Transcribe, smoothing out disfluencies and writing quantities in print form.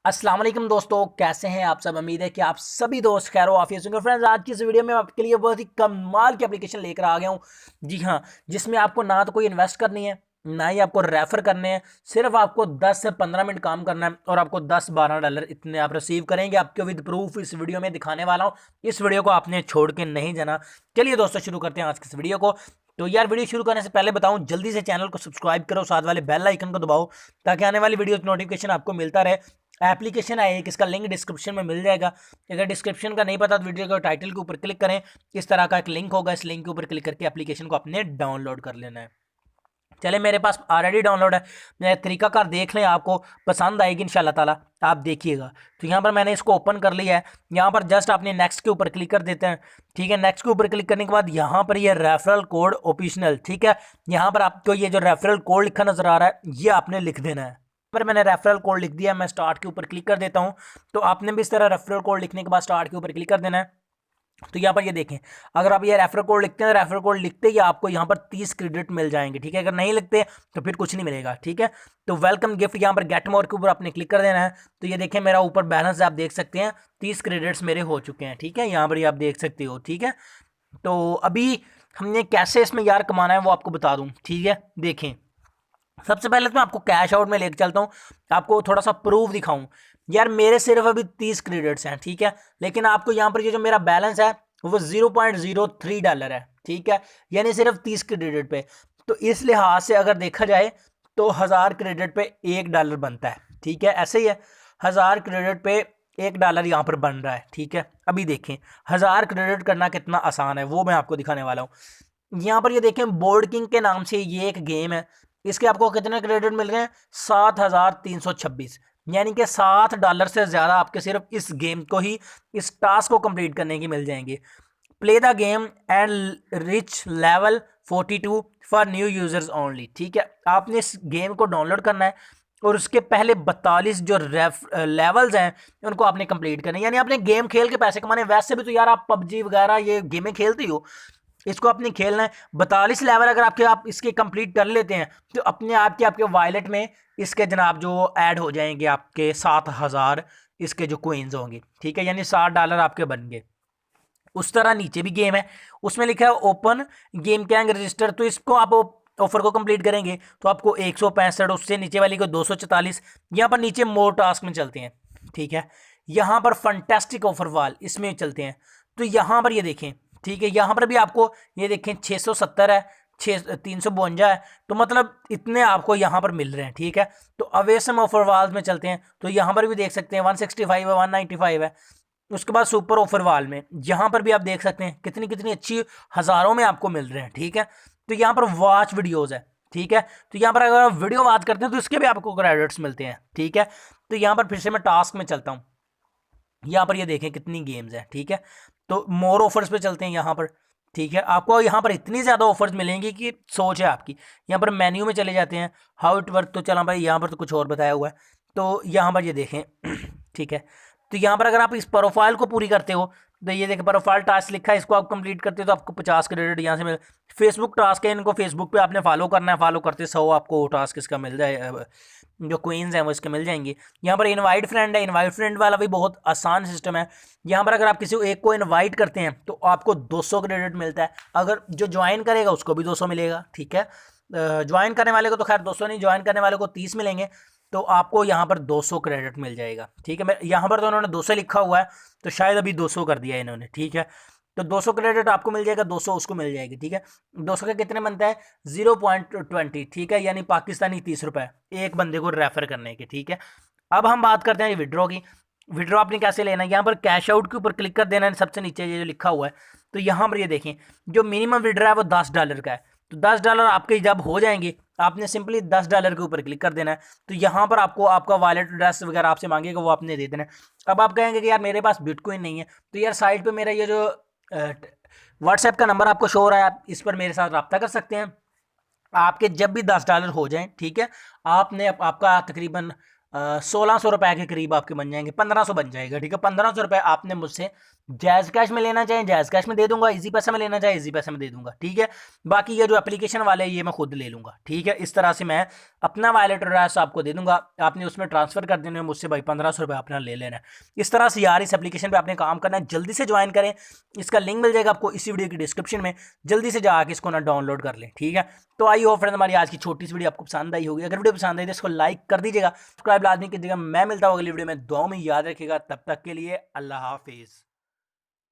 अस्सलाम वालेकुम दोस्तों, कैसे हैं आप सब। उम्मीद है कि आप सभी दोस्त खैर आफियत से होंगे। फ्रेंड्स, आज की इस वीडियो में मैं आपके लिए बहुत ही कमाल की एप्लीकेशन लेकर आ गया हूं। जी हाँ, जिसमें आपको ना तो कोई इन्वेस्ट करनी है, ना ही आपको रेफर करने हैं। सिर्फ आपको 10 से 15 मिनट काम करना है और आपको $10-12 इतने आप रिसीव करेंगे। आपके विद प्रूफ इस वीडियो में दिखाने वाला हूँ। इस वीडियो को आपने छोड़ के नहीं जाना। चलिए दोस्तों, शुरू करते हैं आज की इस वीडियो को। तो यार, वीडियो शुरू करने से पहले बताऊं, जल्दी से चैनल को सब्सक्राइब करो, साथ वाले बेल आइकन को दबाओ ताकि आने वाली वीडियो की नोटिफिकेशन आपको मिलता रहे। एप्लीकेशन है एक, इसका लिंक डिस्क्रिप्शन में मिल जाएगा। अगर डिस्क्रिप्शन का नहीं पता तो वीडियो के टाइटल के ऊपर क्लिक करें, इस तरह का एक लिंक होगा, इस लिंक के ऊपर क्लिक करके एप्लीकेशन को अपने डाउनलोड कर लेना है। चले, मेरे पास ऑलरेडी डाउनलोड है। मैं तरीकाकार देख लें, आपको पसंद आएगी इंशाल्लाह ताला, आप देखिएगा। तो यहाँ पर मैंने इसको ओपन कर लिया है। यहाँ पर जस्ट आपने नेक्स्ट के ऊपर क्लिक कर देते हैं। ठीक है, नेक्स्ट के ऊपर क्लिक करने के बाद यहाँ पर ये रेफरल कोड ऑप्शनल, ठीक है, यहाँ पर आपको ये जो रेफरल कोड लिखा नजर आ रहा है ये आपने लिख देना है। पर मैंने रेफरल कोड लिख दिया, मैं स्टार्ट के ऊपर क्लिक कर देता हूँ। तो आपने भी इस तरह रेफरल कोड लिखने के बाद स्टार्ट के ऊपर क्लिक कर देना है। तो यहाँ पर ये देखें, अगर आप ये रेफरल कोड लिखते हैं, रेफरल कोड लिखते ही आपको यहाँ पर 30 क्रेडिट मिल जाएंगे। ठीक है, अगर नहीं लिखते तो फिर कुछ नहीं मिलेगा। ठीक है, तो वेलकम गिफ्ट यहाँ पर गेट मोर के ऊपर आपने क्लिक कर देना है। तो ये देखें, मेरा ऊपर बैलेंस आप देख सकते हैं, 30 क्रेडिट्स मेरे हो चुके हैं। ठीक है, यहाँ पर ये आप देख सकते हो। ठीक है, तो अभी हमने कैसे इसमें यार कमाना है वो आपको बता दूं। ठीक है, देखें, सबसे पहले तो मैं आपको कैश आउट में लेकर चलता हूँ, आपको थोड़ा सा प्रूफ दिखाऊं। यार, मेरे सिर्फ अभी 30 क्रेडिट्स हैं। ठीक है, लेकिन आपको यहाँ पर ये जो मेरा बैलेंस है वो $0.03 है। ठीक है, यानी सिर्फ 30 क्रेडिट पे। तो इस लिहाज से अगर देखा जाए तो 1000 क्रेडिट पे $1 बनता है। ठीक है, ऐसे ही है, 1000 क्रेडिट पे $1 यहाँ पर बन रहा है। ठीक है, अभी देखें 1000 क्रेडिट करना कितना आसान है वो मैं आपको दिखाने वाला हूँ। यहाँ पर ये देखें, बोर्ड किंग के नाम से ये एक गेम है। इसके आपको कितने क्रेडिट मिल रहे हैं? 7326, यानी कि $7 से ज़्यादा आपके सिर्फ इस गेम को ही, इस टास्क को कंप्लीट करने की मिल जाएंगे। Play the game and rich level 42 for new users only. ठीक है, आपने इस गेम को डाउनलोड करना है और उसके पहले 42 जो लेवल्स हैं उनको आपने कंप्लीट करना है। यानी आपने गेम खेल के पैसे कमाने। वैसे भी तो यार आप पबजी वगैरह ये गेमें खेलती हो, इसको आपने खेलना है। 42 लेवल अगर आपके आप इसके कंप्लीट कर लेते हैं तो अपने आप के आपके वॉलेट में इसके जनाब जो ऐड हो जाएंगे आपके 7000 इसके जो कोइंस होंगे। ठीक है, यानी $60 आपके बन गए। उस तरह नीचे भी गेम है, उसमें लिखा है ओपन गेम कैंग रजिस्टर। तो इसको आप ऑफर को कंप्लीट करेंगे तो आपको 165, उससे नीचे वाली को 244। यहाँ पर नीचे मोर टास्क में चलते हैं। ठीक है, यहाँ पर फंटेस्टिक ऑफर वाल इसमें चलते हैं। तो यहाँ पर ये देखें, ठीक है, यहाँ पर भी आपको ये देखें 670 है, 352 है। तो मतलब इतने आपको यहाँ पर मिल रहे हैं। ठीक है, तो अवेसम ऑफर वाल्स में चलते हैं तो यहाँ पर भी देख सकते हैं 165 है, 195 है। उसके बाद सुपर ऑफर वाल में यहाँ पर भी आप देख सकते हैं कितनी कितनी अच्छी हज़ारों में आपको मिल रहे हैं। ठीक है, तो यहाँ पर वॉच वीडियोज़ है। ठीक है, तो यहाँ पर अगर आप वीडियो वॉच करते हैं तो इसके भी आपको क्रेडिट्स मिलते हैं। ठीक है, तो यहाँ पर फिर से मैं टास्क में चलता हूँ। यहाँ पर ये देखें कितनी गेम्स हैं। ठीक है, तो मोर ऑफर्स पे चलते हैं यहाँ पर। ठीक है, आपको यहाँ पर इतनी ज़्यादा ऑफर्स मिलेंगी कि सोच है आपकी। यहाँ पर मेन्यू में चले जाते हैं, हाउ इट वर्क। तो चला भाई, यहाँ पर तो कुछ और बताया हुआ है। तो यहाँ पर ये देखें ठीक है, तो यहाँ पर अगर आप इस प्रोफाइल को पूरी करते हो तो ये देखें प्रोफाइल टास्क लिखा है, इसको आप कंप्लीट करते हो तो आपको 50 क्रेडिट यहाँ से मिल। फेसबुक टास्क है, इनको फेसबुक पे आपने फॉलो करना है, फॉलो करते 100 आपको टास्क इसका मिल जाए, जो क्वींस हैं वो इसके मिल जाएंगी। यहाँ पर इनवाइट फ्रेंड है, इनवाइट फ्रेंड वाला भी बहुत आसान सिस्टम है। यहाँ पर अगर आप किसी को एक को इनवाइट करते हैं तो आपको 200 क्रेडिट मिलता है। अगर जो ज्वाइन करेगा उसको भी 200 मिलेगा। ठीक है, ज्वाइन करने वाले को तो खैर 200 नहीं, ज्वाइन करने वाले को 30 मिलेंगे। तो आपको यहाँ पर 200 क्रेडिट मिल जाएगा। ठीक है, मैं यहाँ पर तो उन्होंने 200 लिखा हुआ है तो शायद अभी 200 कर दिया है इन्होंने। ठीक है, तो 200 क्रेडिट आपको मिल जाएगा, 200 उसको मिल जाएगी। ठीक है, 200 का कितने बनता है? 0.20। ठीक है, यानी पाकिस्तानी 30 रुपये एक बंदे को रेफर करने के। ठीक है, अब हम बात करते हैं विड्रॉ की। विड्रॉ आपने कैसे लेना है? यहाँ पर कैश आउट के ऊपर क्लिक कर देना है, सबसे नीचे ये जो लिखा हुआ है। तो यहाँ पर ये देखें, जो मिनिमम विड्रॉ है वो $10 का है। तो $10 आपके जब हो जाएंगे आपने सिंपली $10 के ऊपर क्लिक कर देना है। तो यहाँ पर आपको आपका वॉलेट एड्रेस वगैरह आपसे मांगेगा, वो आपने दे देना है। अब आप कहेंगे कि यार मेरे पास बिटकॉइन नहीं है, तो यार साइड पे मेरा ये जो व्हाट्सएप का नंबर आपको शो हो रहा है, आप इस पर मेरे साथ रब्ता कर सकते हैं। आपके जब भी $10 हो जाएं, ठीक है, आपने आपका तकरीबन 1600 रुपए के करीब आपके बन जाएंगे, 1500 बन जाएगा। ठीक है, 1500 रुपए आपने मुझसे जैज़ कैश में लेना चाहे जैज़ कैश में दे दूंगा, इजी पैसा में लेना चाहे इजी पैसा में दे दूंगा। ठीक है, बाकी ये जो एप्लीकेशन वाले ये मैं खुद ले लूंगा। ठीक है, इस तरह से मैं अपना वॉलेट एड्रेस आपको दे दूंगा, आपने उसमें ट्रांसफर कर देने मुझसे भाई 1500 रुपये अपना ले लेना है। इस तरह से यार इस एप्लीकेशन पे आपने काम करना है, जल्दी से ज्वाइन करें। इसका लिंक मिल जाएगा आपको इसी वीडियो की डिस्क्रिप्शन में, जल्दी से जाके इसको ना डाउनलोड कर लें। ठीक है, तो आई होप फ्रेंड हमारी आज की छोटी सी वीडियो आपको पसंद आई होगी। अगर वीडियो पसंद आई तो इसको लाइक कर दीजिएगा, सब्सक्राइब लाजमी कीजिएगा। मैं मिलता हूँ अगली वीडियो में, दुआ में याद रखिएगा। तब तक के लिए अल्लाह हाफिज़।